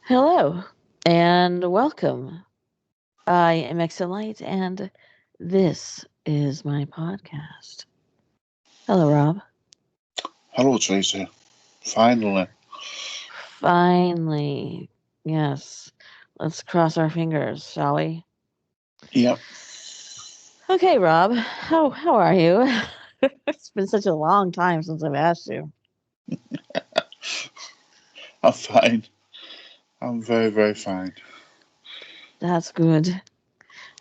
Hello and welcome. I am Excelite and this is my podcast. Hello, Rob. Hello, Tracy. Finally. Finally, yes. Let's cross our fingers, shall we? Yep. Okay, Rob. How are you? It's been such a long time since I've asked you. I'm fine. I'm very, very fine. That's good.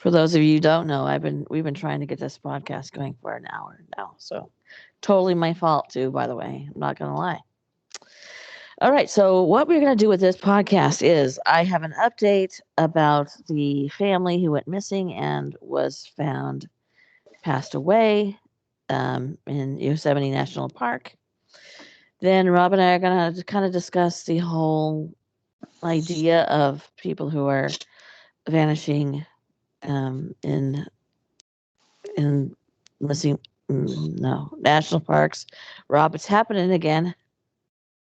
For those of you who don't know, we've been trying to get this podcast going for an hour now. So totally my fault too, by the way. I'm not gonna lie. All right. So, what we're going to do with this podcast is I have an update about the family who went missing and was found passed away in Yosemite National Park. Then, Rob and I are going to kind of discuss the whole idea of people who are vanishing in missing, no, national parks. Rob, it's happening again.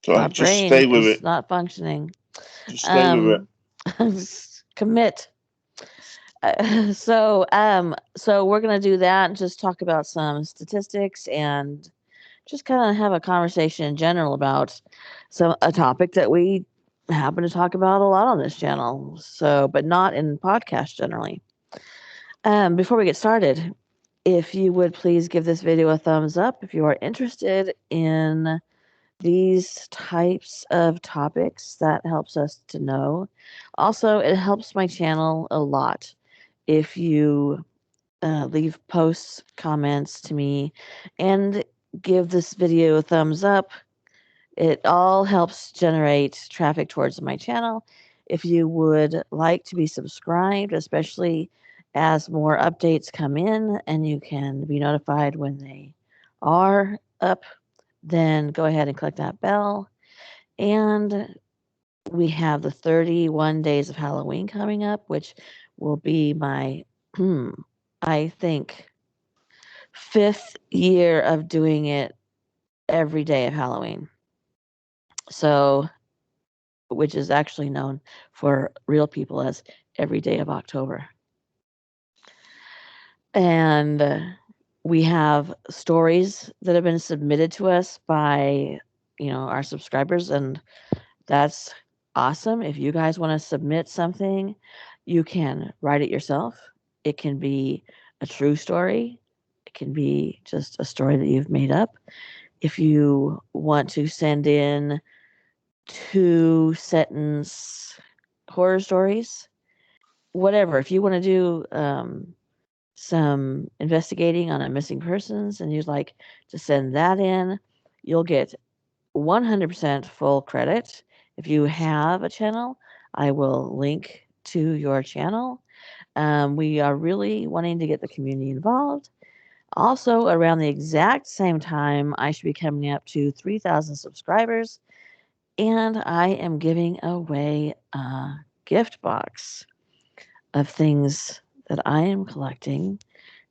So My just brain stay with is it. not functioning. Just stay with it. Um, commit. So we're gonna do that and just talk about some statistics and just kind of have a conversation in general about a topic that we happen to talk about a lot on this channel. So, but not in podcasts generally. Before we get started, if you would please give this video a thumbs up if you are interested in these types of topics. That helps us to know. Also, it helps my channel a lot if you leave posts, comments to me, and give this video a thumbs up. It all helps generate traffic towards my channel. If you would like to be subscribed, especially as more updates come in and you can be notified when they are up, then go ahead and click that bell. And we have the 31 days of Halloween coming up, which will be my, I think, fifth year of doing it every day of Halloween. So, which is actually known for real people as every day of October. And we have stories that have been submitted to us by, our subscribers, and that's awesome. If you guys want to submit something, you can write it yourself. It can be a true story. It can be just a story that you've made up. If you want to send in 2 sentence horror stories, whatever. If you want to do some investigating on a missing persons and you'd like to send that in, you'll get 100% full credit. If you have a channel, I will link to your channel. We are really wanting to get the community involved. Also, around the exact same time, I should be coming up to 3,000 subscribers, and I am giving away a gift box of things that I am collecting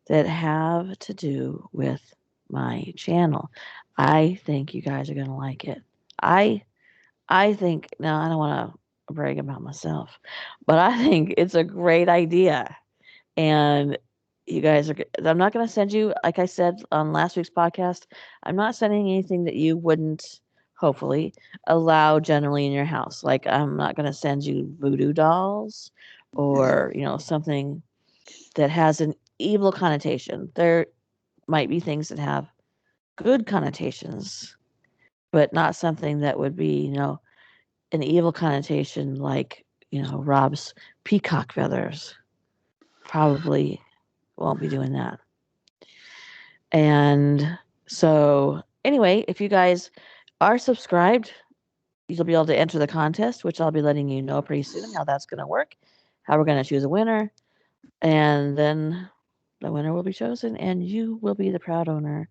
that have to do with my channel. I think you guys are going to like it. I I think now I don't want to brag about myself, but I think it's a great idea. And you guys are I'm not going to send you, like I said on last week's podcast, I'm not sending anything that you wouldn't hopefully allow generally in your house. Like I'm not going to send you voodoo dolls or, something that has an evil connotation. There might be things that have good connotations, but not something that would be, an evil connotation like, Rob's peacock feathers. Probably won't be doing that. And so, anyway, if you guys are subscribed, you'll be able to enter the contest, which I'll be letting you know pretty soon how that's going to work, how we're going to choose a winner. And then the winner will be chosen, and you will be the proud owner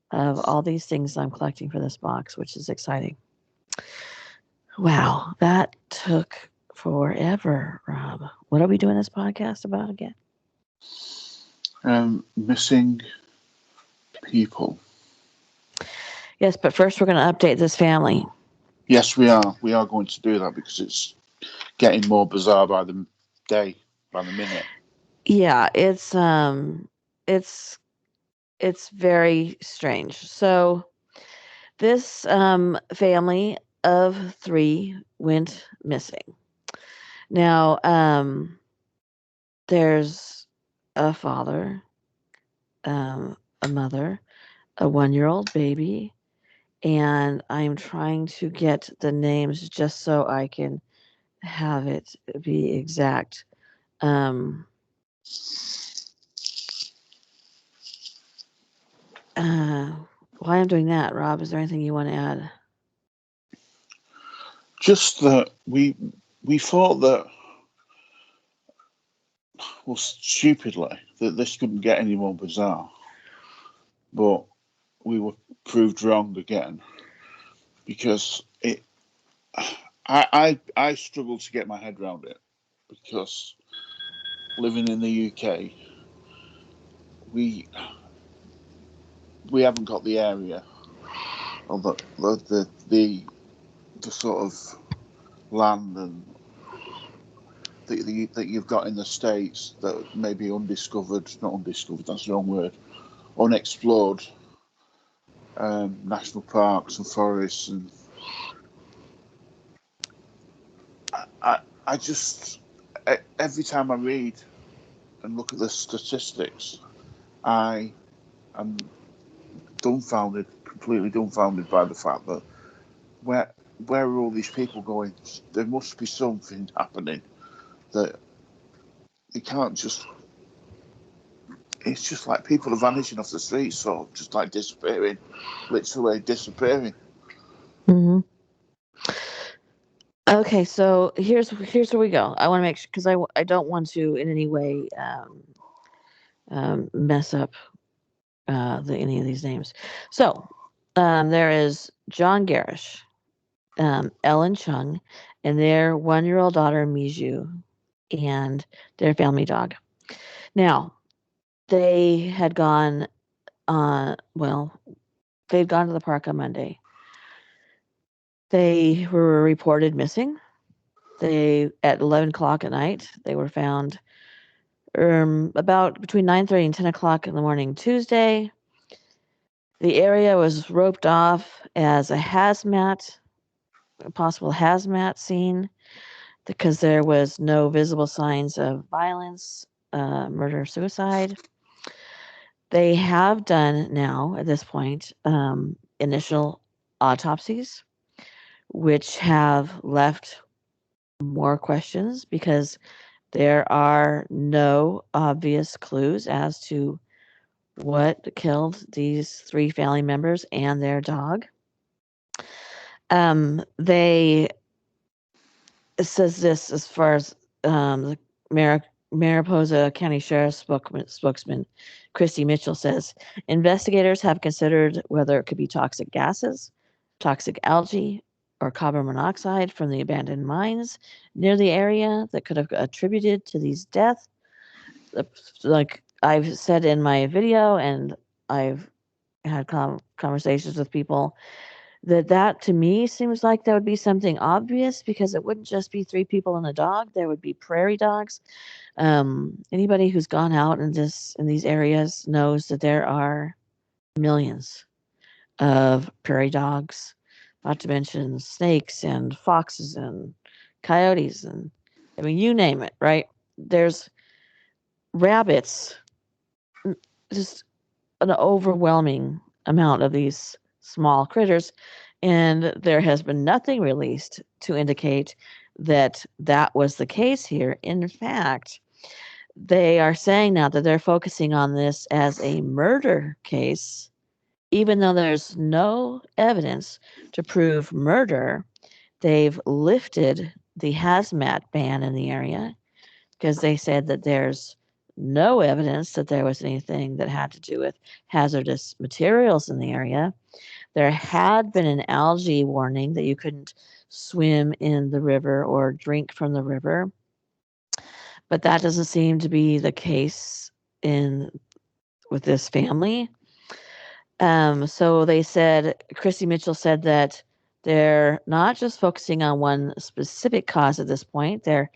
of all these things I'm collecting for this box, which is exciting. Wow, that took forever, Rob. What are we doing this podcast about again? Missing people. Yes, but first we're going to update this family. Yes, we are. We are going to do that because it's getting more bizarre by the day, by the minute. Yeah, it's very strange. So this family of 3 went missing. Now, there's a father, a mother, a 1-year-old baby, and I'm trying to get the names just so I can have it be exact. While I'm doing that, Rob, is there anything you want to add? Just that we thought that, well, stupidly, that this couldn't get any more bizarre, but we were proved wrong again, because I struggle to get my head around it, because living in the UK, we haven't got the area, or the sort of land and that you've got in the States that may be undiscovered, not undiscovered, that's the wrong word, unexplored national parks and forests. And I just, every time I read and look at the statistics, I am dumbfounded, completely dumbfounded by the fact that where are all these people going? There must be something happening that they can't just. It's just like people are vanishing off the streets, so just like disappearing, literally disappearing. Mm-hmm. Okay, so here's where we go. I want to make sure, because I don't want to in any way mess up any of these names. So there is John Garish, Ellen Chung, and their 1-year-old daughter Miju, and their family dog. Now they had gone they'd gone to the park on Monday. They were reported missing. At 11 o'clock at night, they were found about between 9:30 and 10 o'clock in the morning Tuesday. The area was roped off as a possible hazmat scene, because there was no visible signs of violence, murder, suicide. They have done now, at this point, initial autopsies, which have left more questions because there are no obvious clues as to what killed these 3 family members and their dog. It says this as far as the Mariposa County Sheriff's spokesman, Christy Mitchell, says investigators have considered whether it could be toxic gases, toxic algae, or carbon monoxide from the abandoned mines near the area that could have attributed to these deaths. Like I've said in my video, and I've had conversations with people, that to me seems like that would be something obvious, because it wouldn't just be 3 people and a dog. There would be prairie dogs. Anybody who's gone out in these areas knows that there are millions of prairie dogs, not to mention snakes and foxes and coyotes, and I mean, you name it, right? There's rabbits, just an overwhelming amount of these small critters, and there has been nothing released to indicate that that was the case here. In fact, they are saying now that they're focusing on this as a murder case, even though there's no evidence to prove murder. They've lifted the hazmat ban in the area because they said that there's no evidence that there was anything that had to do with hazardous materials in the area. There had been an algae warning that you couldn't swim in the river or drink from the river, but that doesn't seem to be the case with this family. So they said, Christy Mitchell said that They're not just focusing on one specific cause at this point. They're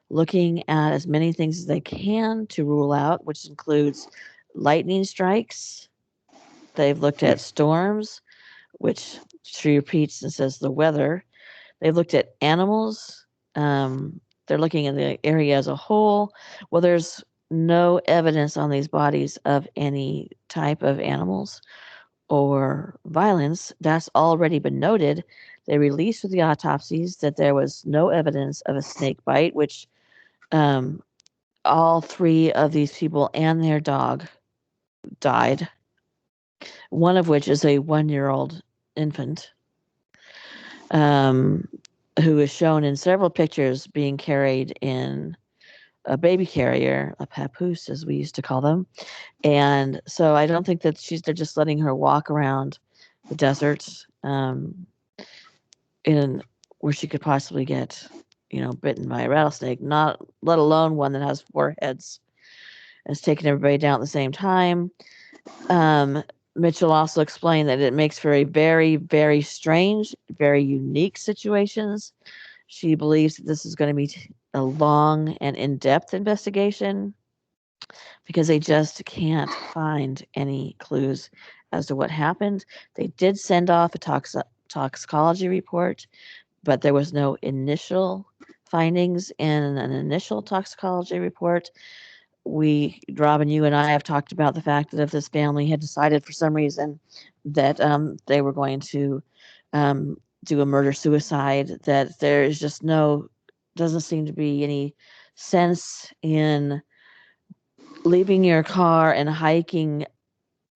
looking at as many things as they can to rule out, which includes lightning strikes. They've looked at storms, which she repeats and says the weather. They've looked at animals. They're looking in the area as a whole. Well, there's no evidence on these bodies of any type of animals or violence. That's already been noted. They released with the autopsies that there was no evidence of a snake bite, which um, all three of these people and their dog died, one of which is a 1-year-old infant. Who is shown in several pictures being carried in a baby carrier, a papoose, as we used to call them. And so I don't think that they're just letting her walk around the desert in where she could possibly get, bitten by a rattlesnake, not let alone one that has 4 heads. It's taking everybody down at the same time. Mitchell also explained that it makes for a very, very strange, very unique situations. She believes that this is going to be a long and in-depth investigation because they just can't find any clues as to what happened. They did send off a toxicology report, but there was no initial findings in an initial toxicology report. Robin, you and I have talked about the fact that if this family had decided for some reason that they were going to do a murder-suicide, that there is just doesn't seem to be any sense in leaving your car and hiking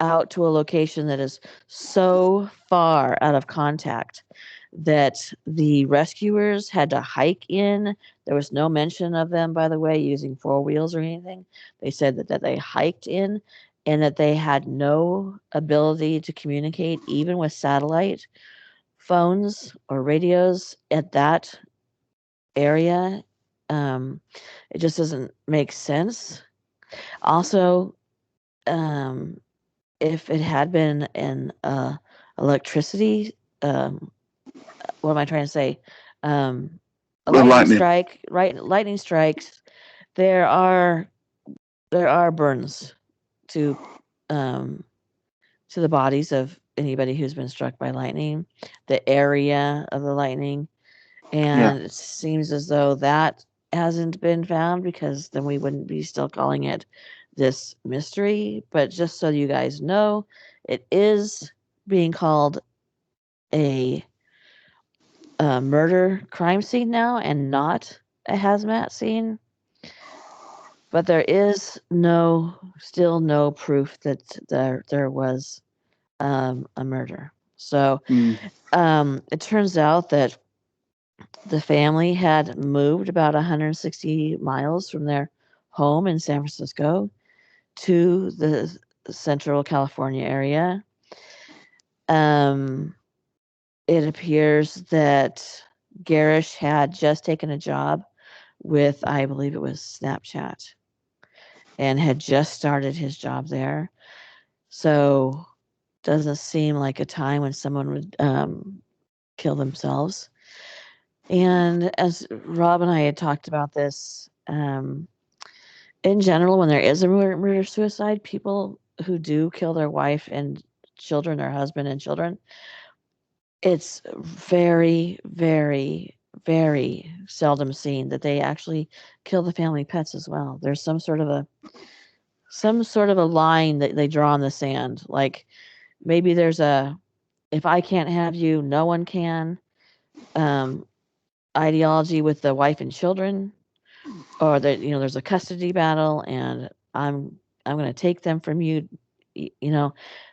out to a location that is so far out of contact that the rescuers had to hike in. There was no mention of them, by the way, using 4 wheels or anything. They said that they hiked in and that they had no ability to communicate, even with satellite phones or radios at that area. It just doesn't make sense. Also, if it had been an electricity, what am I trying to say? A lightning strike, right? Lightning strikes. There are burns to the bodies of anybody who's been struck by lightning, the area of the lightning, and it seems as though that hasn't been found, because then we wouldn't be still calling it this mystery. But just so you guys know, it is being called a murder crime scene now and not a hazmat scene. But there is still no proof that there was a murder. So it turns out that the family had moved about 160 miles from their home in San Francisco to the Central California area. It appears that Garish had just taken a job with, I believe it was Snapchat, and had just started his job there. So doesn't seem like a time when someone would kill themselves. And as Rob and I had talked about this, in general, when there is a murder-suicide, people who do kill their wife and children, their husband and children, it's very, very, very seldom seen that they actually kill the family pets as well. There's some sort of a line that they draw in the sand. Like maybe there's if I can't have you, no one can ideology with the wife and children, or that there's a custody battle and I'm going to take them from you,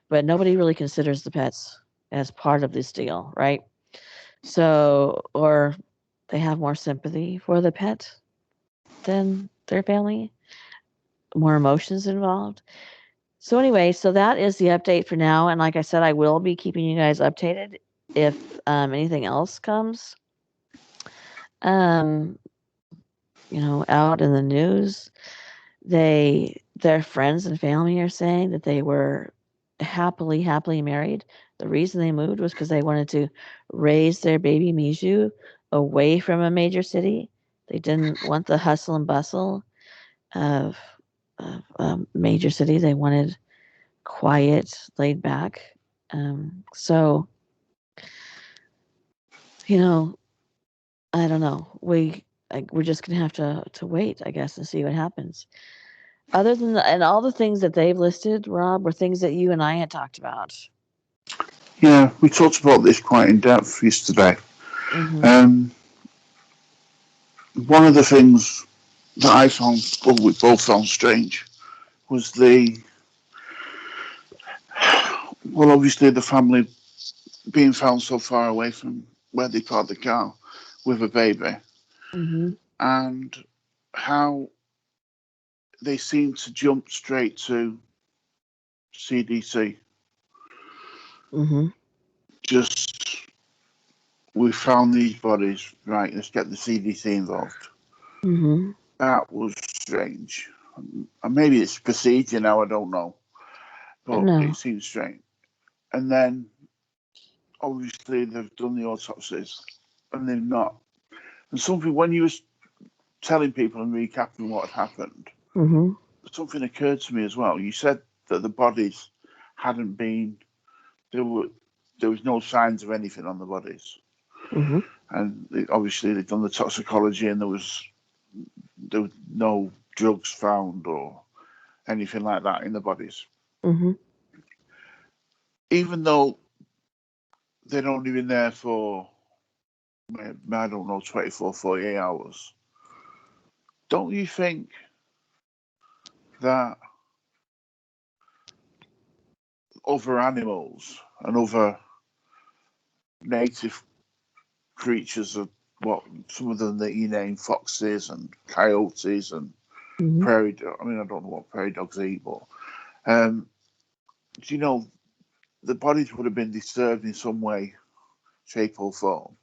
but nobody really considers the pets as part of this deal, right? So, or they have more sympathy for the pet than their family, more emotions involved. So anyway, so that is the update for now. And like I said, I will be keeping you guys updated if anything else comes out in the news. Their friends and family are saying that they were happily married The reason they moved was because they wanted to raise their baby Miju away from a major city. They didn't want the hustle and bustle of a major city. They wanted quiet, laid back. So, you know, I don't know. We're just gonna have to wait, I guess, and see what happens. Other than and all the things that they've listed, Rob, were things that you and I had talked about. Yeah, we talked about this quite in depth yesterday. Hmm. Um, One of the things that I found, well, we both found strange, was well, obviously the family being found so far away from where they parked the car with a baby, Hmm. and how they seem to jump straight to CDC. Hmm. Just, we found these bodies, right, let's get the CDC involved. Hmm. That was strange. And maybe it's procedure now, I don't know. But it No. seems strange. And then, obviously, they've done the autopsies and they've not. And something, when you were telling people and recapping what had happened, Hmm. something occurred to me as well. You said that the bodies hadn't been, there were, there was no signs of anything on the bodies. Hmm. And obviously, they'd done the toxicology and there was no drugs found or anything like that in the bodies. Hmm. Even though they'd only been there for, I don't know, 24, 48 hours, don't you think that other animals and other native creatures of what some of them that you name foxes and coyotes and Hmm. prairie I mean, I don't know what prairie dogs eat, but um, do you know the bodies would have been disturbed in some way, shape, or form?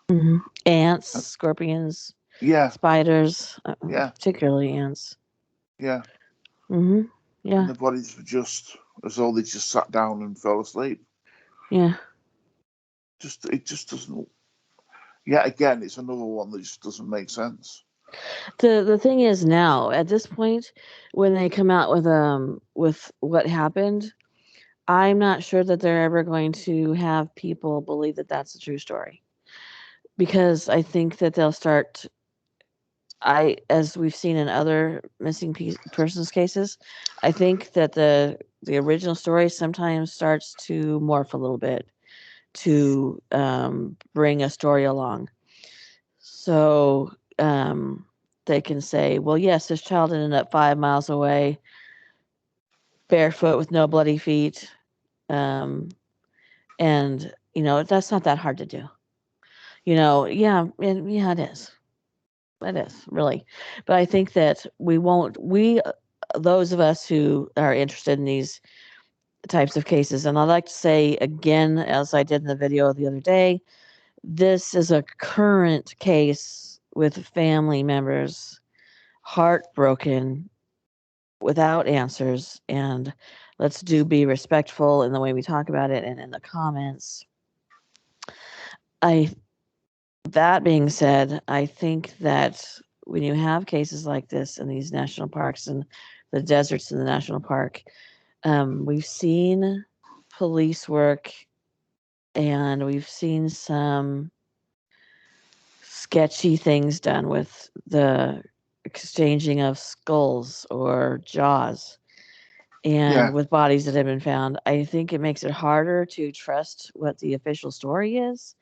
Hmm. Ants, Uh, scorpions, yeah, spiders, yeah, particularly ants. yeah. Hmm. And Yeah. the bodies were just as though they just sat down and fell asleep. Yeah. Just it just doesn't. Yet again, it's another one that just doesn't make sense. The thing is now at this point, when they come out with what happened, I'm not sure that they're ever going to have people believe that that's a true story, because I think that they'll start. As we've seen in other missing persons cases, I think that the original story sometimes starts to morph a little bit to bring a story along. So they can say, well, yes, this child ended up 5 miles away, barefoot with no bloody feet. Um, and, that's not that hard to do. Yeah, yeah, it is. It is, really. But I think that those of us who are interested in these types of cases, and I'd like to say again, as I did in the video the other day, this is a current case with family members heartbroken without answers. And let's be respectful in the way we talk about it and in the comments. I That being said, I think that when you have cases like this in these national parks and the deserts in the national park, we've seen police work and we've seen some sketchy things done with the exchanging of skulls or jaws and Yeah, with bodies that have been found. I think it makes it harder to trust what the official story is.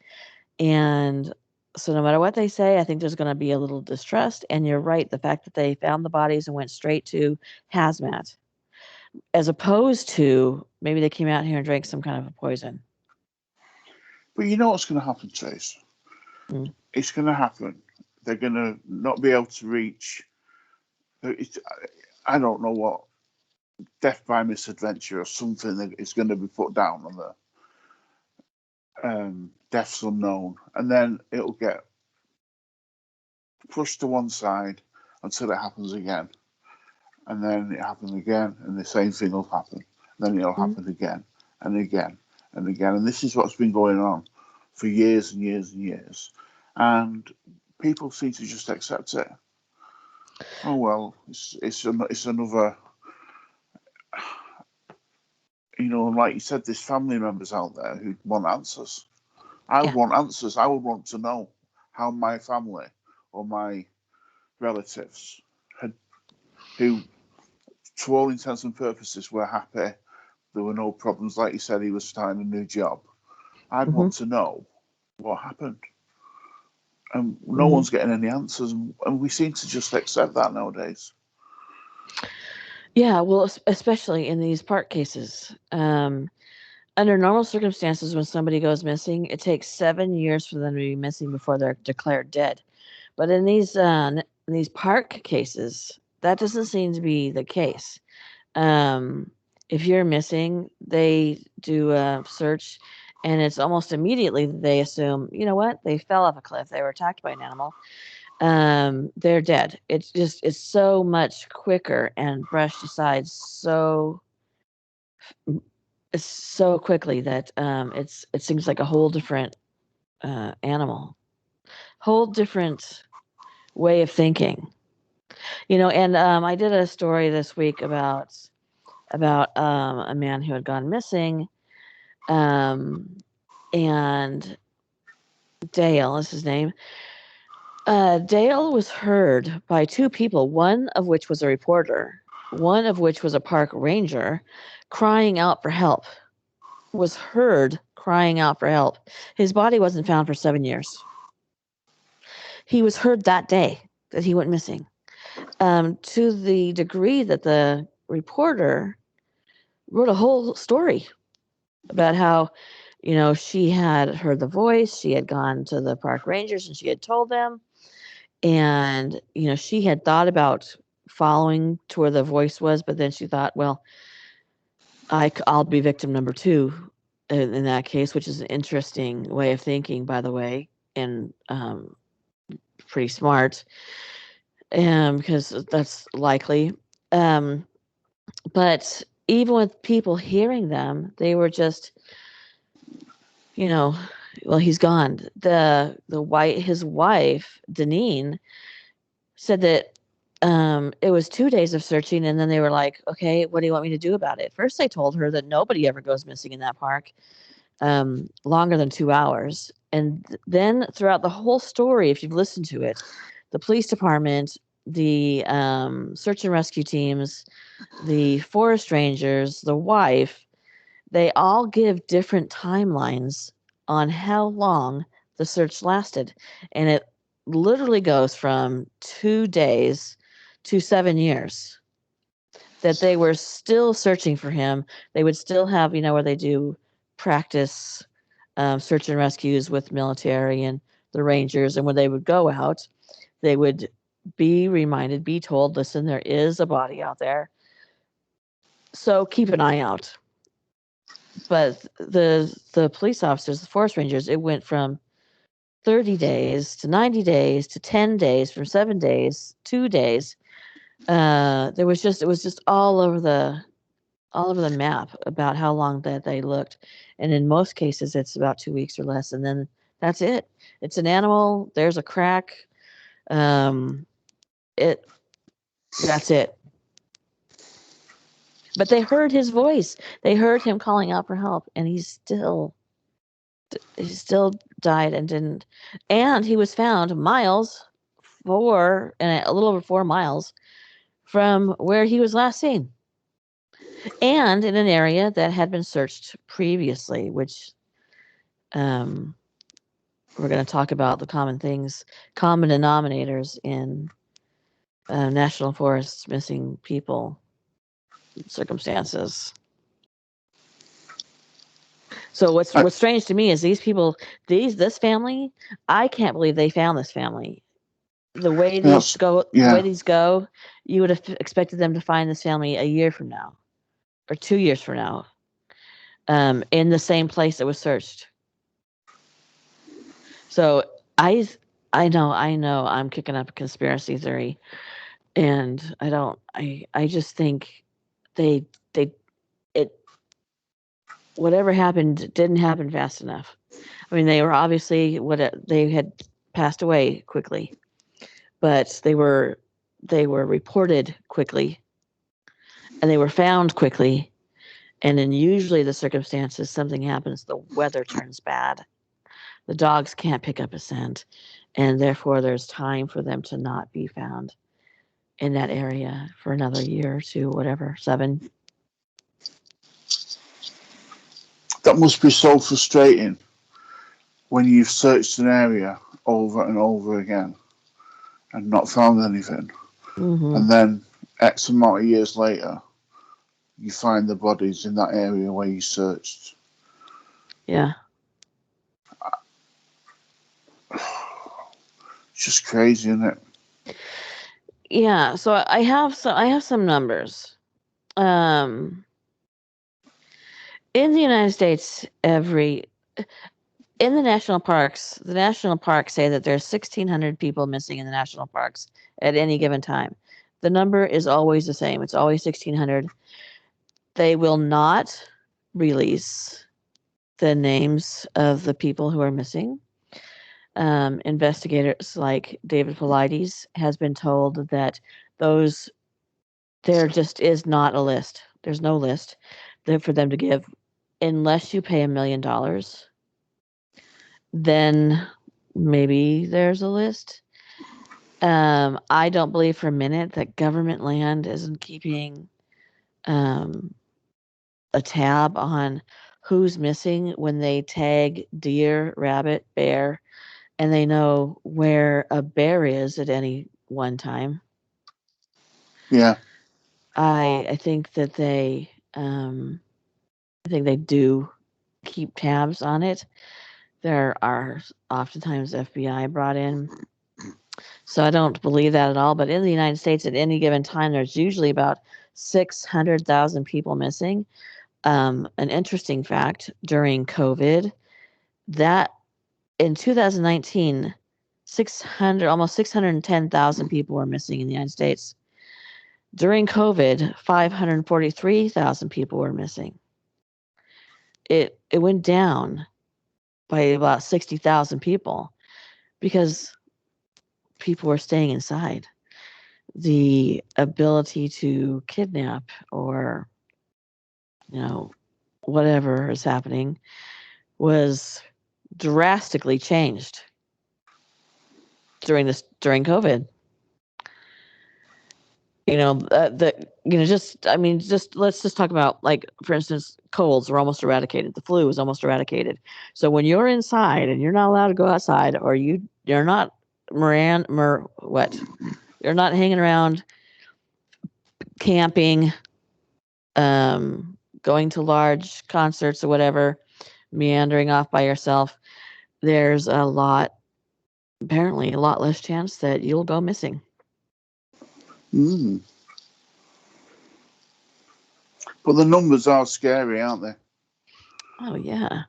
And so, no matter what they say, I think there's going to be a little distrust. And you're right, the fact that they found the bodies and went straight to hazmat, as opposed to maybe they came out here and drank some kind of a poison. but you know what's going to happen, Trace? Mm. It's going to happen. They're going to not be able to reach. It's, I don't know what, death by misadventure or something that is going to be put down on the deaths unknown, and then it'll get pushed to one side until it happens again, and then it happens again, and the same thing will happen. Then it'll Mm. happen again and again. and again, and this is what's been going on for years and years and years, and people seem to just accept it. Oh well, it's another. Like you said, there's family members out there who want answers. I would Yeah. want answers. I would want to know how my family or my relatives who, to all intents and purposes, were happy. There were no problems. Like you said, he was starting a new job. I'd Mm-hmm. want to know what happened. And no Mm-hmm. one's getting any answers. And we seem to just accept that nowadays. Yeah, well, especially in these park cases. Under normal circumstances, when somebody goes missing, it takes 7 years for them to be missing before they're declared dead. But in these park cases, that doesn't seem to be the case. Um, if you're missing, they do a search, and it's almost immediately that they assume, you know what, they fell off a cliff, they were attacked by an animal, they're dead. It's so much quicker and brushed aside so quickly that it seems like a whole different animal, whole different way of thinking. And I did a story this week about a man who had gone missing, um, and Dale is his name. Dale was heard by two people, one of which was a reporter, one of which was a park ranger, crying out for help. Was heard crying out for help. His body wasn't found for 7 years. He was heard that day that he went missing. To the degree that the reporter wrote a whole story about how, she had heard the voice, she had gone to the park rangers and she had told them, and, she had thought about following to where the voice was, but then she thought, well, I'll be victim number two in that case, which is an interesting way of thinking, by the way, and pretty smart, because that's likely. Um, but even with people hearing them, they were just, you know, well, he's gone. His wife, Deneen, said that it was 2 days of searching, and then they were like, okay, what do you want me to do about it? First, they told her that nobody ever goes missing in that park longer than 2 hours. And then throughout the whole story, if you've listened to it, the police department, the search and rescue teams, the forest rangers, the wife, they all give different timelines on how long the search lasted. And it literally goes from 2 days to 7 years that they were still searching for him. They would still have, where they do practice search and rescues with military and the rangers. And when they would go out, they would be reminded, be told, listen, there is a body out there. So keep an eye out. But the police officers, the forest rangers, it went from 30 days to 90 days to 10 days, from 7 days, 2 days. It was just all over the map about how long that they looked. And in most cases, it's about 2 weeks or less. And then that's it. It's an animal. There's a crack. That's it. But they heard his voice. They heard him calling out for help, and he still died and didn't. And he was found a little over 4 miles from where he was last seen, and in an area that had been searched previously, which we're going to talk about the common denominators in national forests missing people circumstances. So what's strange to me is this family, I can't believe they found this family. The way these go, you would have expected them to find this family a year from now or 2 years from now, in the same place that was searched. So I know I'm kicking up a conspiracy theory, and I just think they it whatever happened didn't happen fast enough. I mean, they were obviously they had passed away quickly, but they were reported quickly and they were found quickly. And in usually the circumstances, something happens, the weather turns bad, the dogs can't pick up a scent, and therefore there's time for them to not be found in that area for another year or two, whatever, 7. That must be so frustrating when you've searched an area over and over again and not found anything. Mm-hmm. And then X amount of years later, you find the bodies in that area where you searched. Yeah. It's just crazy, isn't it? Yeah. So I have some numbers. In the United States, in the national parks say that there's 1,600 people missing in the national parks at any given time. The number is always the same. It's always 1,600. They will not release the names of the people who are missing. Investigators like David Paulides has been told that those there just is not a list. There's no list for them to give unless you pay $1 million. Then maybe there's a list. I don't believe for a minute that government land isn't keeping a tab on who's missing when they tag deer, rabbit, bear, and they know where a bear is at any one time. Yeah. I think that they do keep tabs on it. There are oftentimes FBI brought in. So I don't believe that at all. But in the United States, at any given time, there's usually about 600,000 people missing. An interesting fact during COVID, that in 2019, almost 610,000 people were missing in the United States. During COVID, 543,000 people were missing. It went down by about 60,000 people because people were staying inside. The ability to kidnap or whatever is happening was drastically changed during COVID. Let's just talk about, like, for instance, colds were almost eradicated. The flu was almost eradicated. So when you're inside and you're not allowed to go outside, or you're not you're not hanging around camping, going to large concerts or whatever, meandering off by yourself, there's apparently a lot less chance that you'll go missing. Mm. But the numbers are scary, aren't they? Oh, yeah.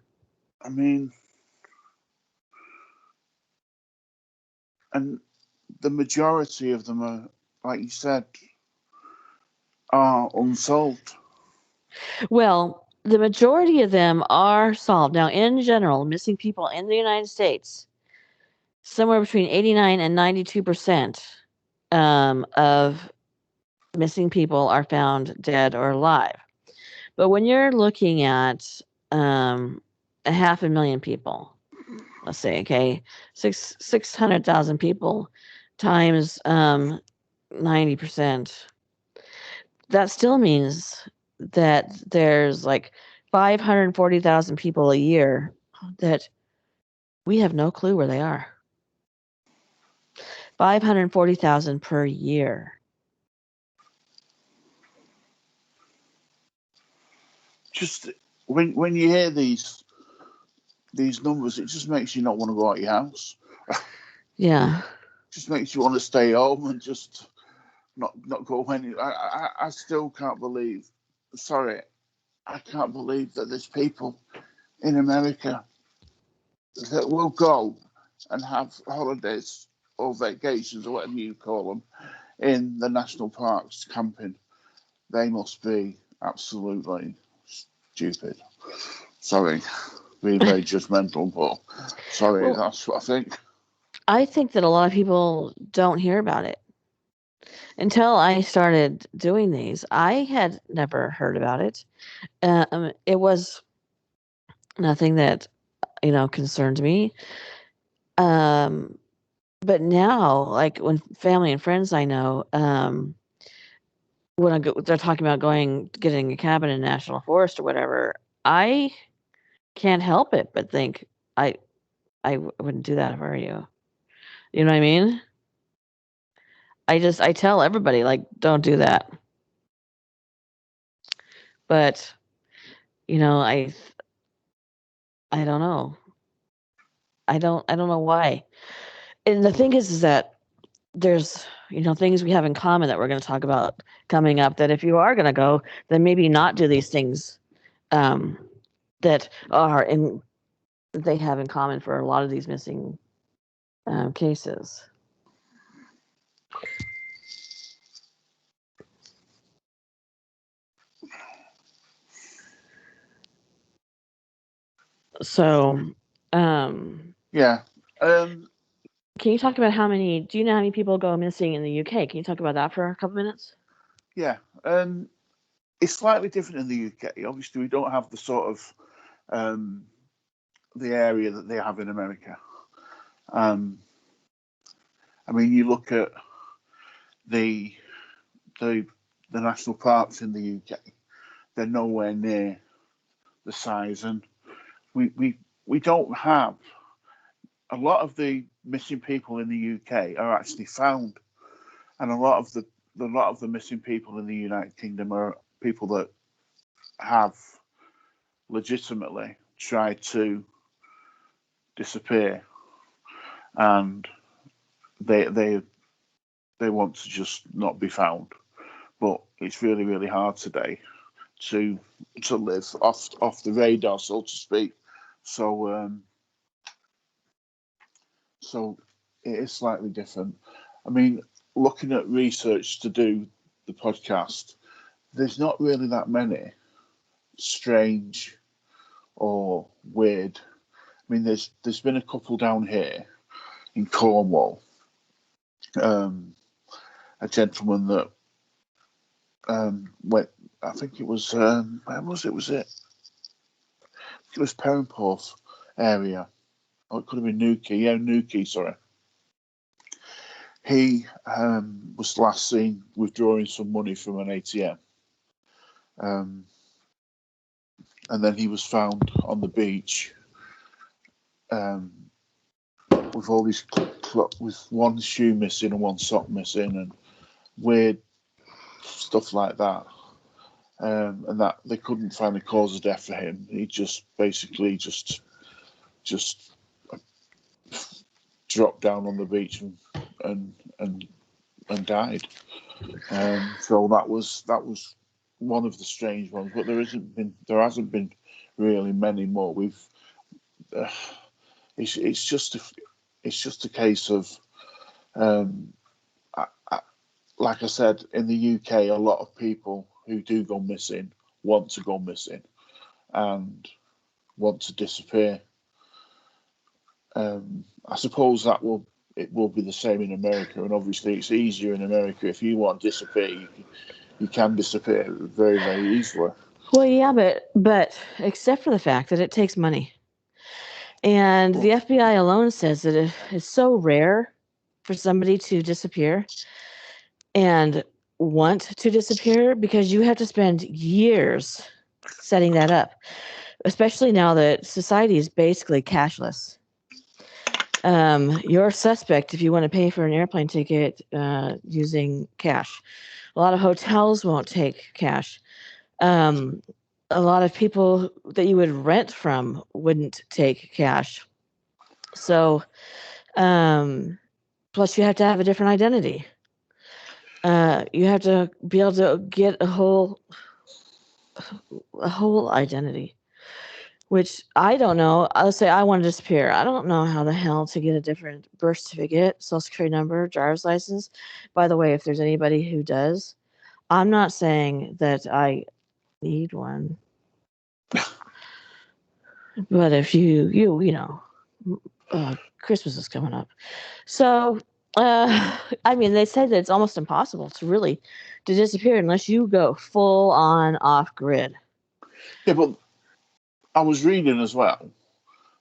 I mean, and the majority of them are, like you said, are unsolved. Well, the majority of them are solved. Now, in general, missing people in the United States, somewhere between 89 and 92% of missing people are found dead or alive. But when you're looking at a 500,000 people, let's say, okay, 600,000 people times 90%, that still means that there's like 540,000 people a year that we have no clue where they are. 540,000 per year. Just when you hear these numbers, it just makes you not want to go out your house. Yeah. Just makes you want to stay home and just not go anywhere. I still can't believe. Sorry, I can't believe that there's people in America that will go and have holidays or vacations or whatever you call them in the national parks camping. They must be absolutely stupid. Sorry, being very judgmental, but sorry, Well, that's what I think. I think that a lot of people don't hear about it. Until I started doing these, I had never heard about it. It was nothing that, concerned me. Um, but now, like when family and friends I know, when they're talking about getting a cabin in national forest or whatever, I can't help it but think I wouldn't do that if I were you. You know what I mean? I tell everybody like don't do that. But you know, I don't know. I don't know why. And the thing is that there's things we have in common that we're going to talk about coming up, that if you are going to go, then maybe not do these things um, that are in they have in common for a lot of these missing cases. So, Yeah. can you talk about do you know how many people go missing in the UK? Can you talk about that for a couple minutes? Yeah. It's slightly different in the UK. Obviously, we don't have the sort of the area that they have in America. I mean, you look at the the the national parks in the UK; they're nowhere near the size, and we don't have a lot of the missing people in the UK are actually found, and a lot of the missing people in the United Kingdom are people that have legitimately tried to disappear, and they they they want to just not be found. But it's really hard today to live off the radar, so to speak. So so it is slightly different. I mean, looking at research to do the podcast, there's not really that many strange or weird. I mean, there's been a couple down here in Cornwall. A gentleman that went. I think it was where was it? Was it? It was Perranporth area. Oh, it could have been Newquay. Yeah, Newquay. Sorry. He was last seen withdrawing some money from an ATM, um, and then he was found on the beach um, with all these with one shoe missing and one sock missing and weird stuff like that. And that they couldn't find the cause of death for him. He just basically just dropped down on the beach and and, and died. So that was one of the strange ones. But there hasn't been really many more. Uh, it's just a case of I, I, like I said, in the UK, a lot of people who do go missing want to go missing and want to disappear. I suppose it will be the same in America, and obviously it's easier in America. If you want to disappear, you can disappear very easily. Well, yeah, but except for the fact that it takes money, and the FBI alone says that it is so rare for somebody to disappear and want to disappear because you have to spend years setting that up, especially now that society is basically cashless. You're a suspect if you want to pay for an airplane ticket using cash. A lot of hotels won't take cash. Um, a lot of people that you would rent from wouldn't take cash. So, plus you have to have a different identity. You have to be able to get a whole identity, which I don't know. Let's say I want to disappear. I don't know how the hell to get a different birth certificate, social security number, driver's license. By the way, if there's anybody who does, I'm not saying that I need one. But if you know, Christmas is coming up, so I mean, they said that it's almost impossible to disappear unless you go full on off grid. Yeah, but I was reading as well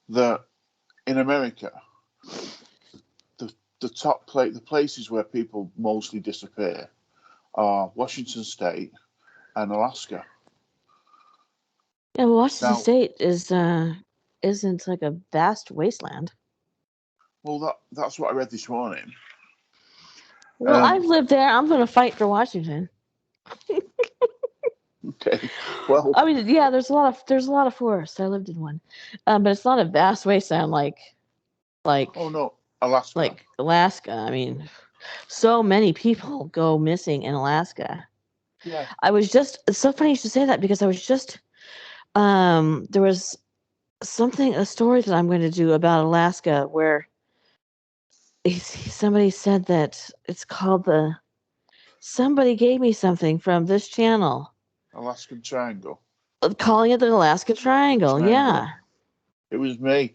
that in America, the the places where people mostly disappear are Washington State and Alaska. Yeah, well, Washington Now, State isn't like a vast wasteland. well, that's what I read this morning. Well, I've lived there. I'm going to fight for Washington. Okay, well, I mean, yeah, there's a lot of forests. I lived in one, but it's not a vast wasteland oh like no, Alaska. like Alaska. I mean, so many people go missing in Alaska. Yeah, It's so funny you should say that because I was just there was a story that I'm going to do about Alaska where somebody said that it's called somebody gave me something from this channel Alaskan Triangle. calling it the Alaska Triangle. Triangle. Yeah, It was me.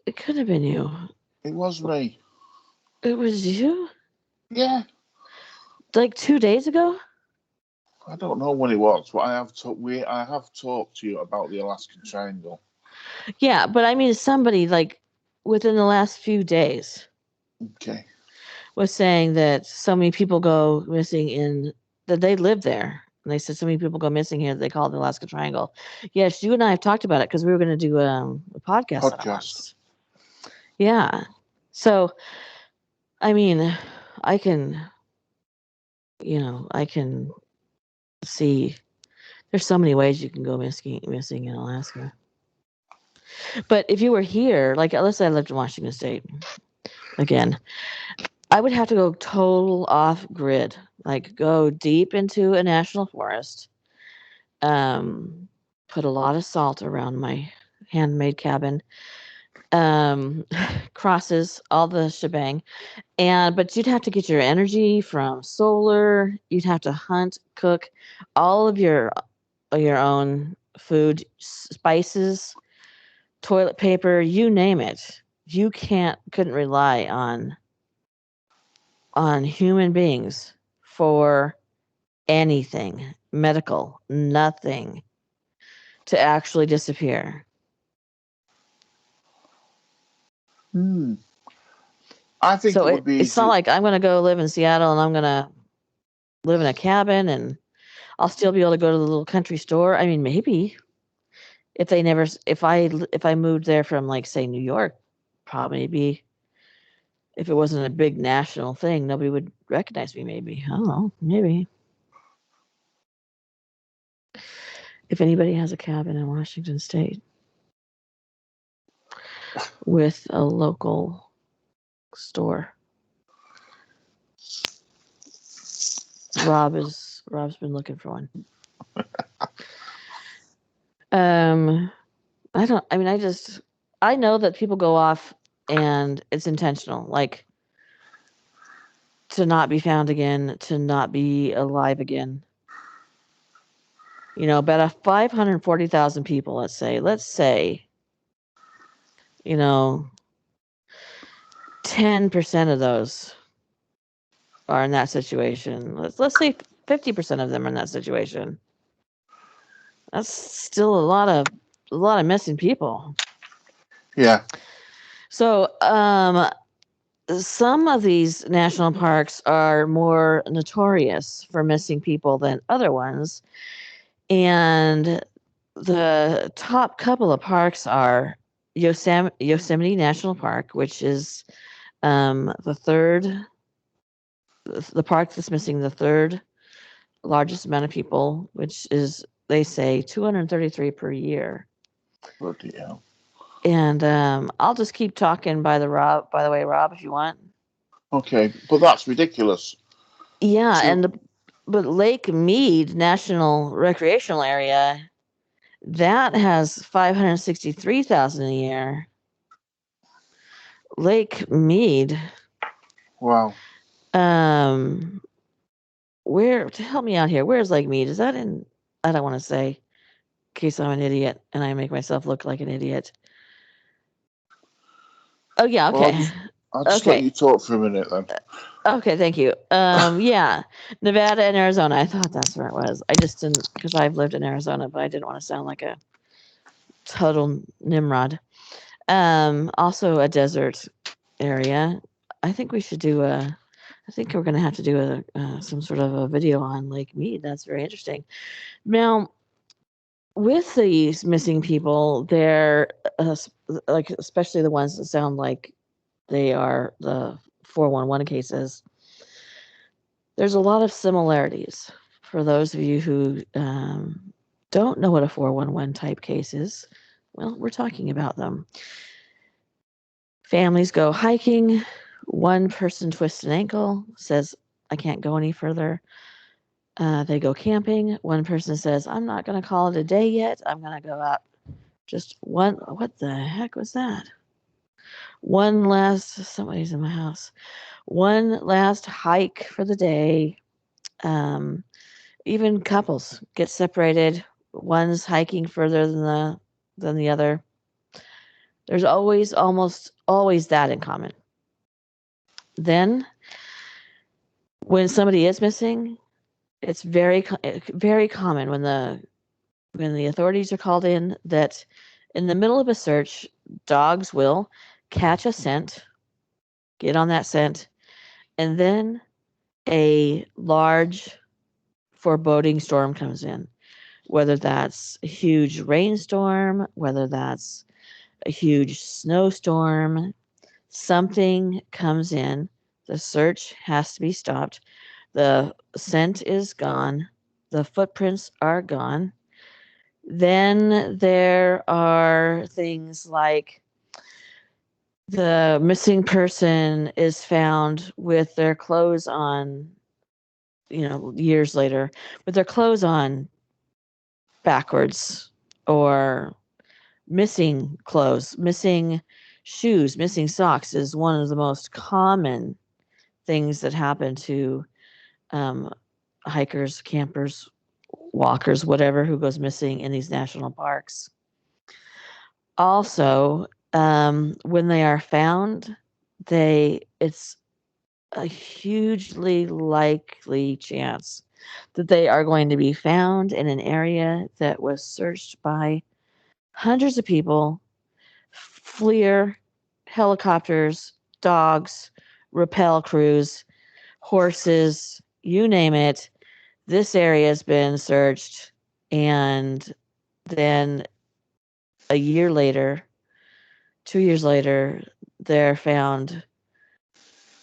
it could have been you. It was me. It was you? Yeah, Like 2 days ago? I don't know when it was, but I have talked to you about the Alaskan Triangle. Yeah, but I mean somebody like within the last few days Okay. was saying that so many people go missing that they live there. And they said so many people go missing here that they call it the Alaska Triangle. Yes, you and I have talked about it because we were going to do a podcast on it Podcast. once. Yeah. So, I mean, I can, I can see there's so many ways you can go missing in Alaska. But if you were here, like let's say I lived in Washington State again, I would have to go total off grid, like go deep into a national forest, um, put a lot of salt around my handmade cabin, um, crosses, all the shebang. But you'd have to get your energy from solar. You'd have to hunt, cook all of your own food, spices, toilet paper, you name it. You couldn't rely on human beings for anything medical, nothing to actually disappear. Hmm. I think So it would be it's not easy. like I'm going to go live in Seattle and I'm going to live in a cabin and I'll still be able to go to the little country store. I mean, maybe if I moved there from like say New York, probably be if it wasn't a big national thing, nobody would recognize me. Maybe I don't know. Maybe if anybody has a cabin in Washington State with a local store, Rob's been looking for one. Um, I don't. I mean, I know that people go off and it's intentional, like to not be found again, to not be alive again. About 540,000 people, let's say, you know, 10% of those are in that situation. Let's say 50% of them are in that situation. That's still a lot of missing people. Yeah. So, some of these national parks are more notorious for missing people than other ones. And the top couple of parks are Yosemite National Park, which is the park that's missing the third largest amount of people, which is, they say, 233 per year. Bloody hell. And I'll just keep talking by the way, Rob, if you want. Okay, but that's ridiculous. Yeah, To but Lake Mead National Recreational Area, that has 563,000 a year. Lake Mead, wow. where to help me out here? Where's Lake Mead? Is that in? I don't want to say case I'm an idiot and I make myself look like an idiot. Oh yeah, Well, okay. I'll just let Okay. you talk for a minute then. Okay, thank you. Yeah. Nevada and Arizona. I thought that's where it was. I just didn't because I've lived in Arizona, but I didn't want to sound like a total Nimrod. Also a desert area. I think we should do a I think we're going to have to do some sort of a video on Lake Mead. That's very interesting. Now, with these missing people, they're like especially the ones that sound like they are the 411 cases. There's a lot of similarities for those of you who don't know what a 411 type case is. Well, we're talking about them. Families go hiking. One person twists an ankle, says, I can't go any further. They go camping. One person says, I'm not going to call it a day yet. I'm going to go out. Just one. What the heck was that? One last, somebody's in my house. One last hike for the day. Even couples get separated. One's hiking further than the other. There's almost always that in common. Then, when somebody is missing, it's very common when the authorities are called in that in the middle of a search, dogs will catch a scent, get on that scent, and then a large foreboding storm comes in. Whether that's a huge rainstorm, whether that's a huge snowstorm, something comes in. The search has to be stopped. The scent is gone. The footprints are gone. Then there are things like the missing person is found with their clothes on, years later, with their clothes on backwards, or missing clothes, missing shoes, missing socks is one of the most common things that happen to um, hikers, campers, walkers, whatever, who goes missing in these national parks. Also, when they are found, it's a hugely likely chance that they are going to be found in an area that was searched by hundreds of people, FLIR, helicopters, dogs, rappel crews, horses, you name it. This area has been searched, and then a year later, 2 years later, they're found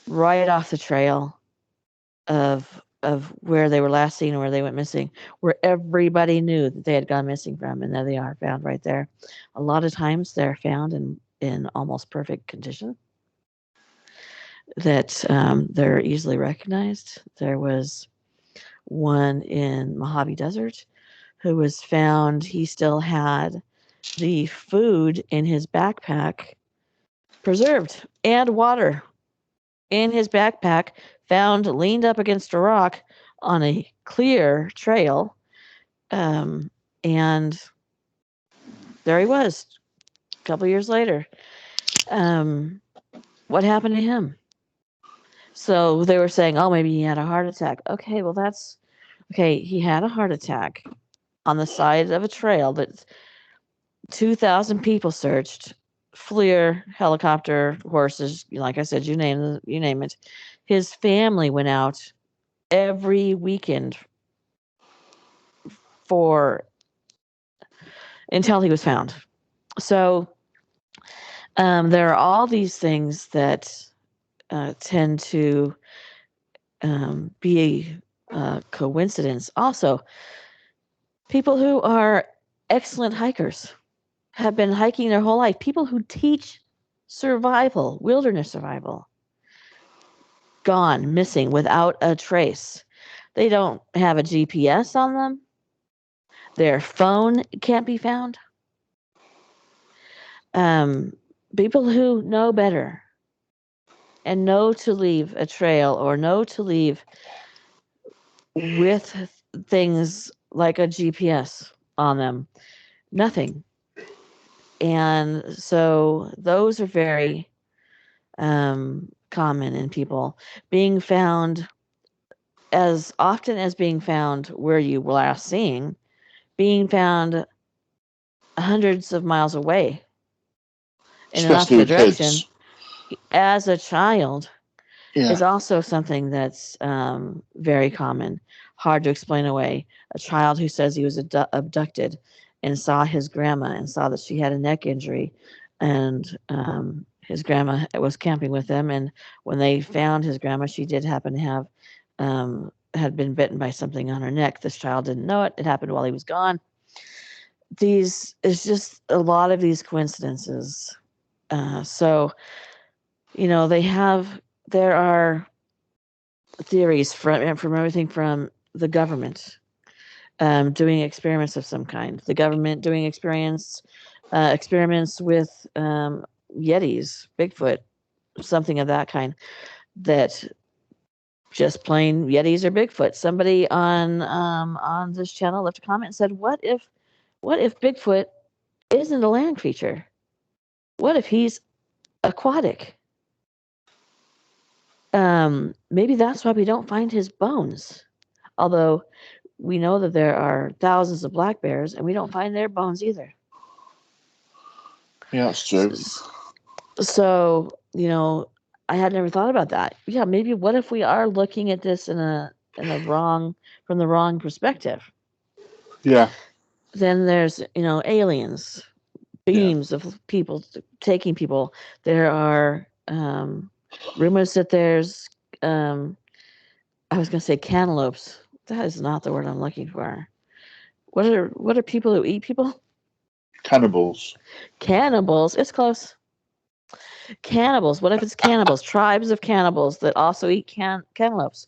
right off the trail of where they were last seen and where they went missing, where everybody knew that they had gone missing from, and there they are found right there. A lot of times they're found in almost perfect condition, that they're easily recognized. There was one in Mojave Desert who was found. He still had the food in his backpack preserved and water in his backpack, found leaned up against a rock on a clear trail. And there he was a couple years later. What happened to him? So they were saying, oh, maybe he had a heart attack. Okay, well, that's okay. He had a heart attack on the side of a trail that 2,000 people searched. FLIR, helicopter, horses, like I said, you name it. His family went out every weekend for until he was found. So there are all these things that tend to be a coincidence. Also, people who are excellent hikers have been hiking their whole life. People who teach survival, wilderness survival, gone missing without a trace. They don't have a GPS on them. Their phone can't be found. People who know better and know to leave a trail or know to leave with things like a GPS on them Nothing. And so those are very common in people. Being found as often as being found where you were last seen, being found hundreds of miles away in an Especially opposite with direction kids. as a child Yeah. is also something that's very common, hard to explain away. A child who says he was abducted and saw his grandma and saw that she had a neck injury, and his grandma was camping with them. And when they found his grandma, she did happen to have had been bitten by something on her neck. This child didn't know it. It happened while he was gone. These it's just a lot of these coincidences. So there are theories from everything from the government doing experiments of some kind, the government doing experiments with Yetis, Bigfoot, something of that kind, that just plain Yetis or Bigfoot. Somebody on this channel left a comment and said, what if Bigfoot isn't a land creature? What if he's aquatic? Maybe that's why we don't find his bones. Although we know that there are thousands of black bears and we don't find their bones either. Yeah, that's true. So, I had never thought about that. Yeah, maybe what if we are looking at this from the wrong perspective? Yeah. Then there's, aliens, beams of people taking people. There are rumors that there's I was going to say cantaloupes. That is not the word I'm looking for. What are people who eat people? Cannibals. Cannibals. It's close. Cannibals. What if it's cannibals? Tribes of cannibals that also eat cantaloupes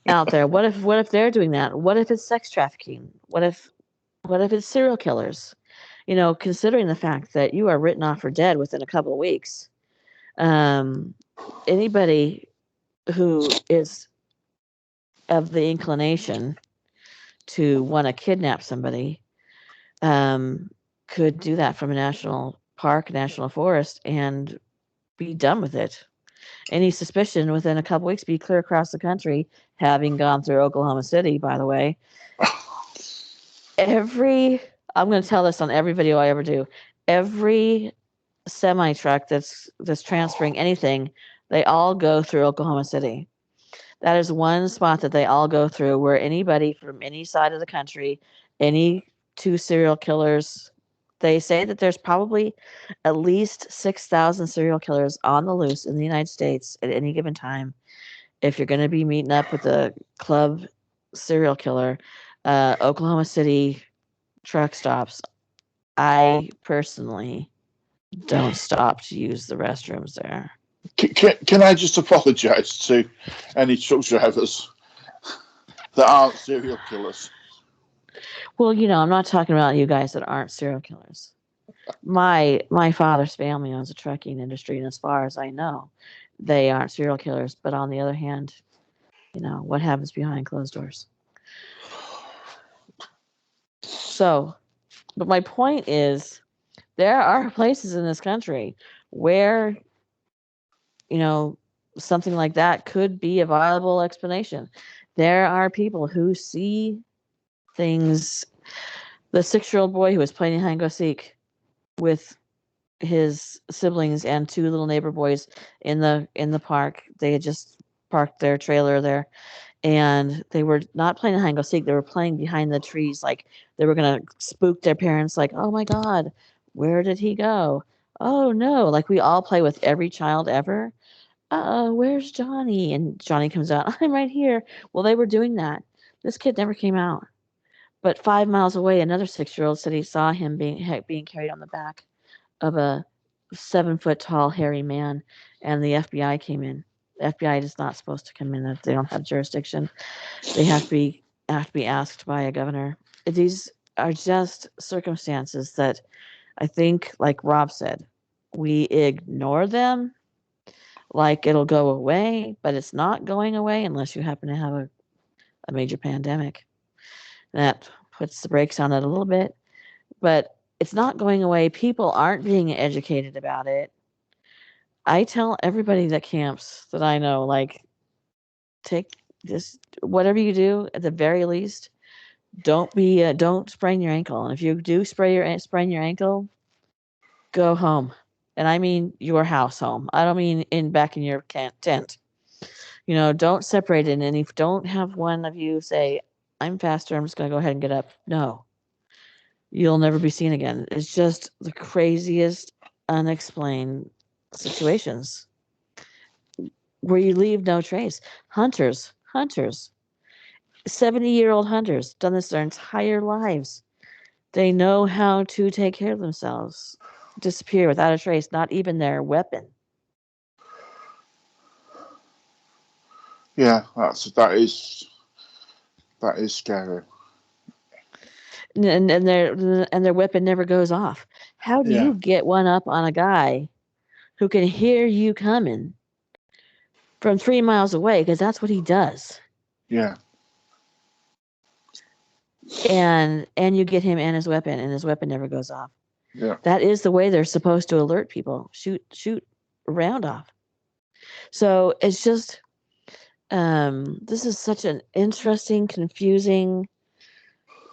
out there. What if they're doing that? What if it's sex trafficking? What if it's serial killers? Considering the fact that you are written off for dead within a couple of weeks, anybody who is of the inclination to want to kidnap somebody could do that from a national park, national forest, and be done with it. Any suspicion within a couple weeks be clear across the country, having gone through Oklahoma City, by the way. I'm going to tell this on every video I ever do. Every semi truck that's transferring anything, they all go through Oklahoma City. That is one spot that they all go through where anybody from any side of the country, any two serial killers, they say that there's probably at least 6,000 serial killers on the loose in the United States at any given time. If you're going to be meeting up with a club serial killer, Oklahoma City truck stops, I personally don't stop to use the restrooms there. Can I just apologise to any truck drivers that aren't serial killers? Well, I'm not talking about you guys that aren't serial killers. My father's family owns a trucking industry, and as far as I know, they aren't serial killers. But on the other hand, what happens behind closed doors? So, but my point is, there are places in this country where, something like that could be a viable explanation. There are people who see things. The 6-year-old boy who was playing hide and go seek with his siblings and 2 little neighbor boys in the park. They had just parked their trailer there, and they were not playing hide and go seek. They were playing behind the trees, like they were gonna spook their parents. Like, oh my God, where did he go? Oh no! Like we all play with every child ever. Where's Johnny? And Johnny comes out. I'm right here. Well, they were doing that. This kid never came out. But 5 miles away, another 6-year-old said he saw him being carried on the back of a 7-foot tall hairy man, and the FBI came in. The FBI is not supposed to come in if they don't have jurisdiction. They have to be asked by a governor. These are just circumstances that I think, like Rob said, we ignore them like it'll go away, but it's not going away unless you happen to have a major pandemic. That puts the brakes on it a little bit, but It's not going away. People aren't being educated about it. I tell everybody that camps that I know, like, take this, whatever you do, at the very least, don't sprain your ankle. And if you do sprain your ankle, go home. And I mean your house home. I don't mean back in your tent. Don't separate it. And if don't have one of you say, I'm faster, I'm just going to go ahead and get up. No, you'll never be seen again. It's just the craziest, unexplained situations where you leave no trace. Hunters, 70-year-old hunters, done this their entire lives. They know how to take care of themselves, disappear without a trace, not even their weapon. Yeah, that is scary. And their weapon never goes off. How do Yeah. you get one up on a guy who can hear you coming from 3 miles away? Because that's what he does. Yeah. And you get him and his weapon never goes off. Yeah. That is the way they're supposed to alert people. Shoot a round off. So it's just this is such an interesting, confusing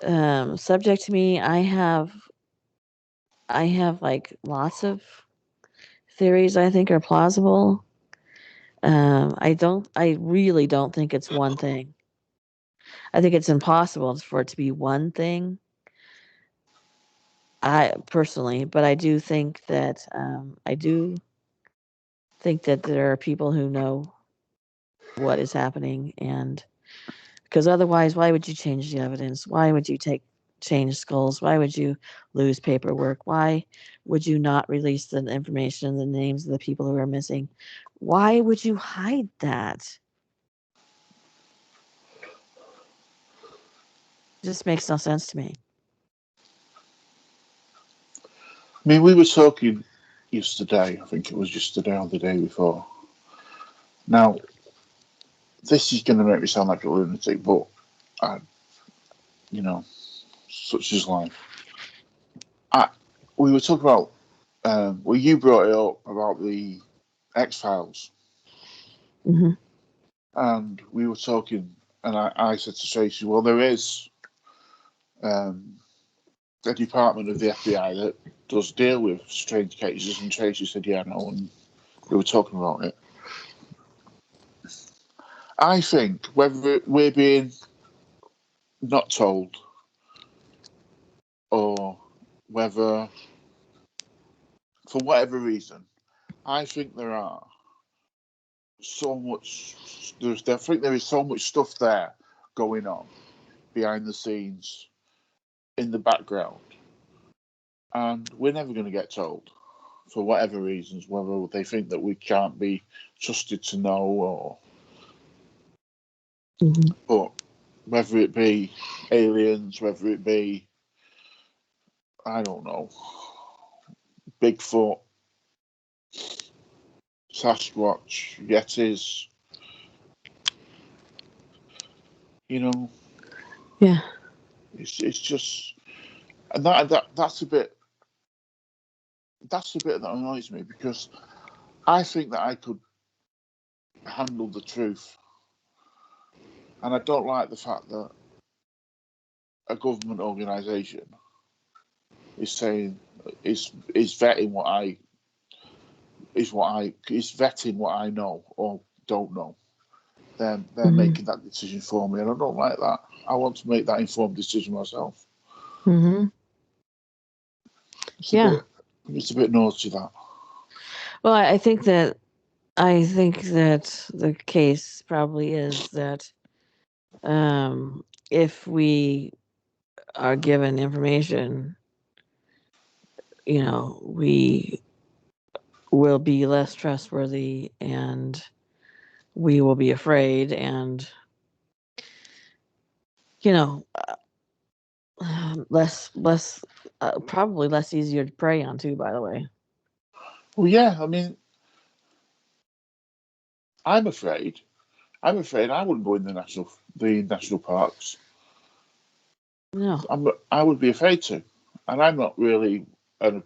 subject to me. I have like lots of theories I think are plausible. I really don't think it's one thing. I think it's impossible for it to be one thing. I personally, but I do think that there are people who know what is happening, and because otherwise, why would you change the evidence? Why would you change skulls? Why would you lose paperwork? Why would you not release the information, the names of the people who are missing? Why would you hide that? It just makes no sense to me. I mean, we were talking yesterday, I think it was yesterday or the day before. Now, this is going to make me sound like a lunatic, but, such is life. We were talking about, you brought it up about the X-Files. Mm-hmm. And we were talking, and I said to Tracy, well, there is a department of the FBI that does deal with strange cases, and Tracy said, yeah, no, and we were talking about it. I think whether we're being not told or whether, for whatever reason, I think there are so much, I think there is so much stuff there going on behind the scenes in the background, and we're never going to get told. For whatever reasons, whether they think that we can't be trusted to know, or but whether it be aliens, whether it be, I don't know, Bigfoot, Sasquatch, Yetis, Yeah. it's just, and that's a bit that annoys me, because I think that I could handle the truth, and I don't like the fact that a government organisation is saying is vetting is vetting what I know or don't know. Then they're making that decision for me, and I don't like that. I want to make that informed decision myself. Mm-hmm. It's a bit naughty, that. Well, I think that the case probably is that if we are given information, we will be less trustworthy, and we will be afraid, and less probably less easier to prey on too, by the way. Well, yeah, I mean, I'm afraid I wouldn't go in the national parks. No. I would be afraid to. And I'm not really a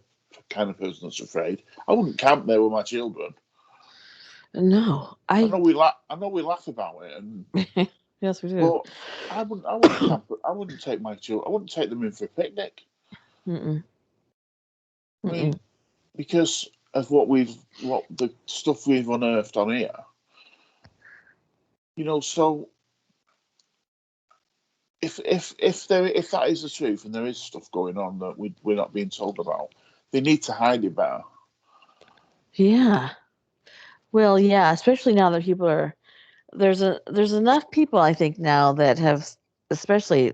kind of person that's afraid. I wouldn't camp there with my children. No, I know we laugh about it, and yes, we do. but I wouldn't camp. I wouldn't take my children. I wouldn't take them in for a picnic. Mm-mm. I Mm-mm. mean, because of what the stuff we've unearthed on here. So if that is the truth and there is stuff going on that we're not being told about, they need to hide it better. Yeah. Well, yeah, especially now that people are there's enough people I think now that have, especially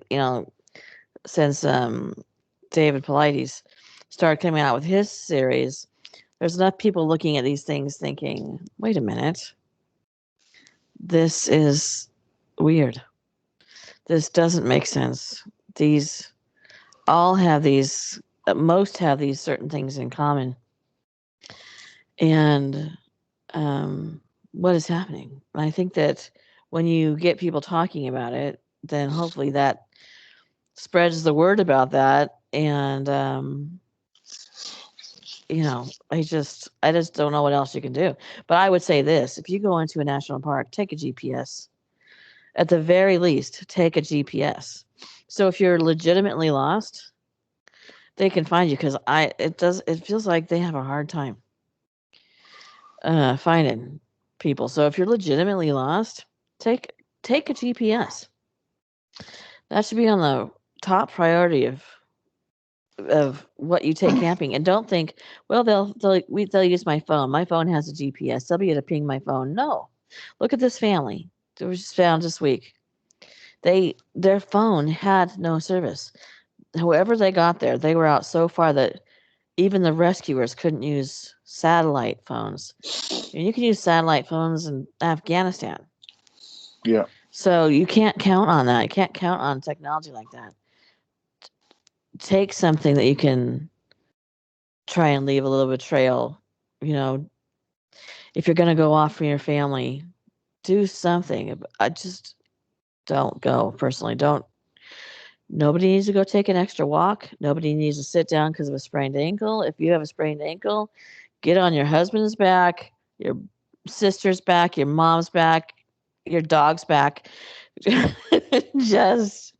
since David Paulides started coming out with his series. There's enough people looking at these things thinking, wait a minute, this is weird. This doesn't make sense. These all have these, most have these certain things in common. And what is happening? And I think that when you get people talking about it, then hopefully that spreads the word about that. And, I just don't know what else you can do. But I would say this: if you go into a national park, take a GPS. At the very least, take a GPS. So if you're legitimately lost, they can find you because it feels like they have a hard time finding people. So if you're legitimately lost, take take a GPS. That should be on the top priority of what you take camping. And don't think, well, they'll use my phone. My phone has a GPS. They'll be able to ping my phone. No, look at this family. It was just found this week. Their phone had no service. However they got there, they were out so far that even the rescuers couldn't use satellite phones. And you can use satellite phones in Afghanistan. Yeah. So you can't count on that. You can't count on technology like that. Take something that you can try and leave a little bit of trail. You know, if you're going to go off from your family, do something. I just don't go personally. Don't. Nobody needs to go take an extra walk. Nobody needs to sit down because of a sprained ankle. If you have a sprained ankle, get on your husband's back, your sister's back, your mom's back, your dog's back. Just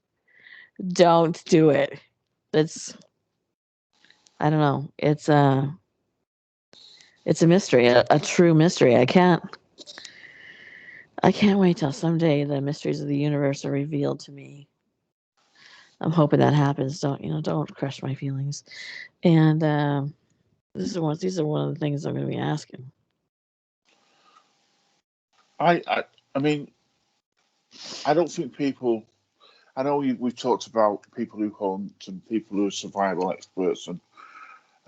don't do it. It's I don't know. It's a mystery, a true mystery. I can't wait till someday the mysteries of the universe are revealed to me. I'm hoping that happens. Don't crush my feelings. And these are one of the things I'm going to be asking. I mean, I don't think people. I know we've talked about people who hunt and people who are survival experts, and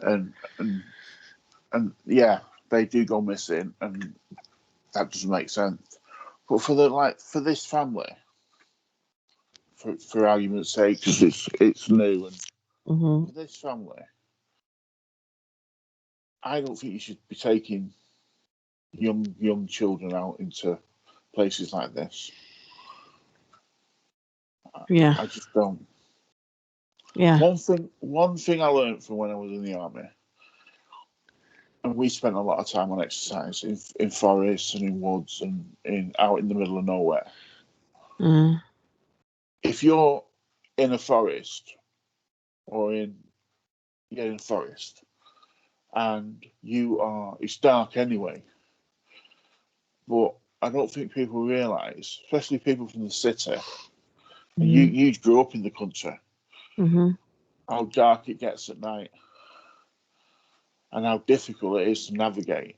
and and yeah, they do go missing, and that doesn't make sense. But for this family, for argument's sake, because it's new, and Mm-hmm. for this family, I don't think you should be taking young children out into places like this. Yeah. I just don't. Yeah. One thing I learned from when I was in the army, and we spent a lot of time on exercise in forests and in woods and in out in the middle of nowhere. Mm-hmm. If you're in a forest or in a forest and it's dark anyway, but I don't think people realise, especially people from the city, and you grew up in the country, Mm-hmm. how dark it gets at night and how difficult it is to navigate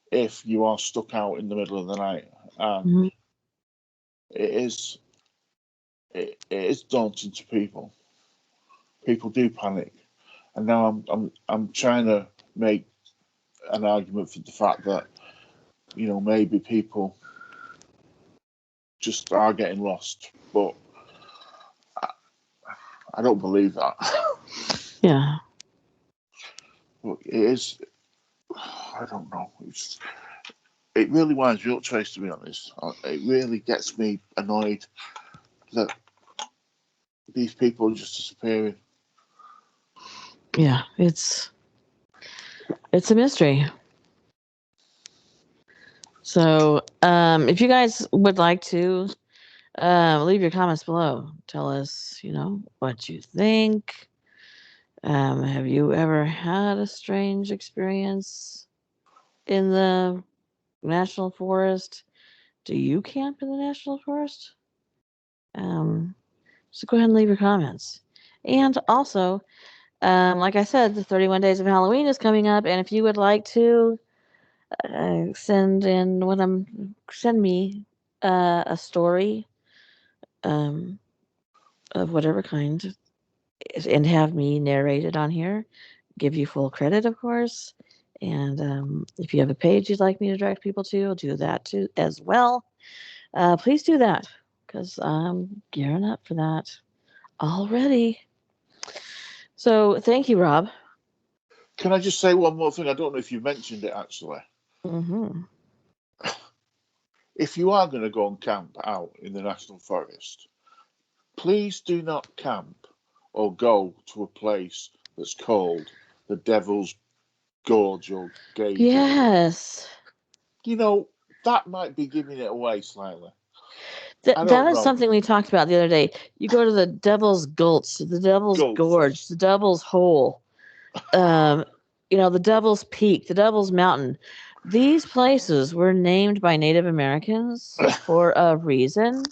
if you are stuck out in the middle of the night. And Mm-hmm. it is it is daunting to people. People do panic, and now I'm trying to make an argument for the fact that maybe people just are getting lost, but I don't believe that. Yeah. But it is. I don't know. It really winds me up, Trace. To be honest, it really gets me annoyed that these people are just disappearing. Yeah, it's a mystery. So, if you guys would like to leave your comments below, tell us, what you think. Have you ever had a strange experience in the national forest? Do you camp in the national forest? So go ahead and leave your comments. And also, like I said, the 31 Days of Halloween is coming up, and if you would like to send me a story of whatever kind, and have me narrate it on here, give you full credit, of course. And if you have a page you'd like me to direct people to, I'll do that too as well. Please do that because I'm gearing up for that already. So thank you, Rob. Can I just say one more thing? I don't know if you mentioned it actually. Mm-hmm. If you are going to go and camp out in the national forest, please do not camp or go to a place that's called the Devil's Gorge or Gauge. Yes. That might be giving it away slightly. That is something we talked about the other day. You go to the Devil's Gulch, the Devil's Gorge, the Devil's Hole, the Devil's Peak, the Devil's Mountain. These places were named by Native Americans for a reason.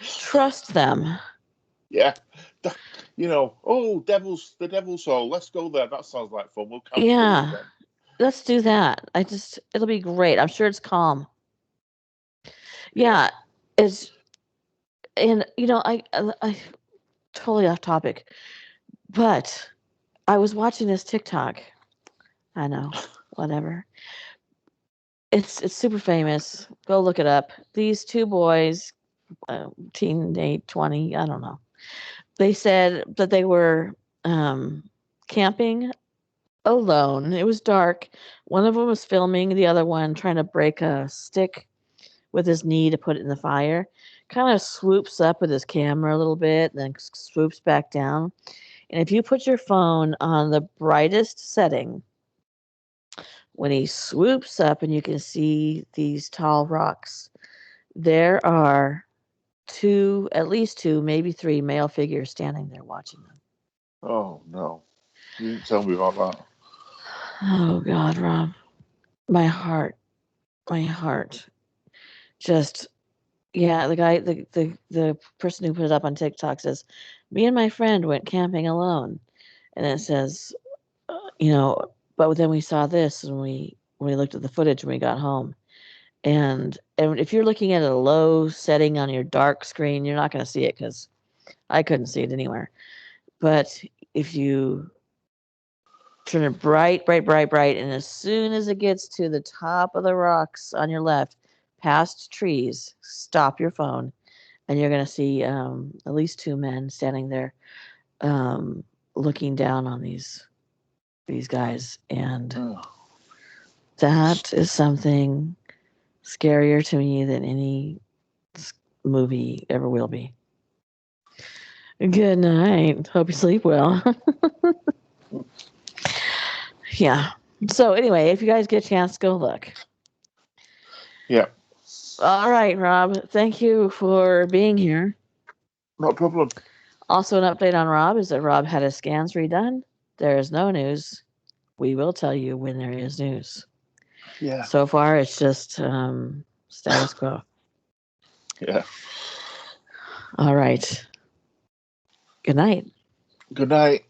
Trust them. Yeah. The Devil's Hole. Let's go there. That sounds like fun. We'll camp. Yeah. Let's do that. It'll be great. I'm sure it's calm. Yeah. It's, and I totally off topic, but I was watching this TikTok. I know, whatever. It's super famous. Go look it up. These two boys, teen, 20, I don't know. They said that they were camping alone. It was dark. One of them was filming, the other one trying to break a stick with his knee to put it in the fire. Kind of swoops up with his camera a little bit, then swoops back down. And if you put your phone on the brightest setting, when he swoops up and you can see these tall rocks, there are at least two, maybe three male figures standing there watching them. Oh, no. You didn't tell me about that. Oh, God, Rob. My heart. Just, yeah, the guy, the person who put it up on TikTok says, me and my friend went camping alone. And it says, but then we saw this and when we looked at the footage when we got home. And if you're looking at a low setting on your dark screen, you're not going to see it because I couldn't see it anywhere. But if you turn it bright, and as soon as it gets to the top of the rocks on your left, past trees, stop your phone, and you're going to see at least two men standing there looking down on these guys. And that is something scarier to me than any movie ever will be. Good night. Hope you sleep well. Yeah. So anyway, if you guys get a chance, go look. Yeah. All right, Rob. Thank you for being here. No problem. Also, an update on Rob is that Rob had his scans redone. There is no news. We will tell you when there is news. Yeah. So far, it's just status quo. Yeah. All right. Good night. Good night.